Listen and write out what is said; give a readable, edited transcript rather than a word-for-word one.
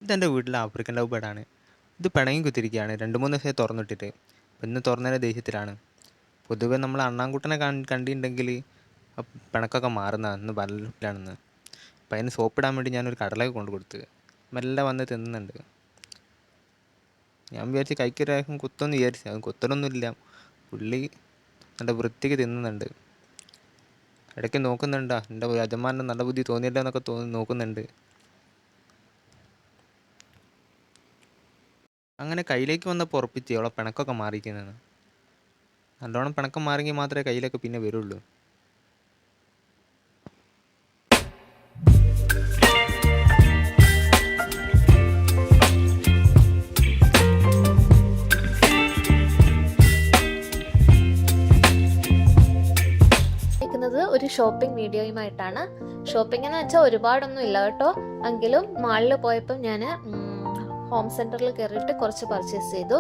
ഇതെൻ്റെ വീട്ടിലെ African love ബേർഡാണ്. ഇത് പിണങ്ങി കുത്തിരിക്കുകയാണ് 2-3 ദിവസമായി തുറന്നിട്ടിട്ട്. അപ്പം ഇന്ന് തുറന്നതിൻ്റെ ദേഷ്യത്തിലാണ്. പൊതുവെ നമ്മൾ അണ്ണാൻകുട്ടനെ കണ്ടിട്ടുണ്ടെങ്കിൽ പിണക്കൊക്കെ മാറുന്നതാണ്, ഇന്ന് ബലത്തിലാണെന്ന്. അപ്പം അതിന് സോപ്പിടാൻ വേണ്ടി ഞാനൊരു കടലൊക്കെ കൊണ്ട് കൊടുത്ത് മെല്ലെ വന്ന് തിന്നുന്നുണ്ട്. ഞാൻ വിചാരിച്ച് കൈക്കൊരാൾക്കും കുത്തൊന്ന് വിചാരിച്ചു, അത് കുത്തലൊന്നുമില്ല. പുള്ളി നല്ല വൃത്തിക്ക് തിന്നുന്നുണ്ട്. ഇടയ്ക്ക് നോക്കുന്നുണ്ടാ എൻ്റെ യജമാനന് നല്ല ബുദ്ധി തോന്നിയല്ലോ എന്നൊക്കെ നോക്കുന്നുണ്ട്. അങ്ങനെ കയ്യിലേക്ക് വന്നപ്പോൾ ഉറപ്പിച്ച് അവളെ പിണക്കൊക്കെ മാറിയിരിക്കുന്നതെന്ന്. നല്ലോണം പിണക്കം മാറിയെങ്കിൽ മാത്രമേ കയ്യിലൊക്കെ പിന്നെ വരുള്ളൂ. ഒരു ഷോപ്പിംഗ് വീഡിയോയുമായിട്ടാണ്. ഷോപ്പിംഗ് എന്ന് വെച്ചാൽ ഒരുപാടൊന്നും ഇല്ല കേട്ടോ. എങ്കിലും മാളിൽ പോയപ്പോൾ ഞാൻ ഹോം സെന്ററിൽ കയറിയിട്ട് കുറച്ച് പർച്ചേസ് ചെയ്തു.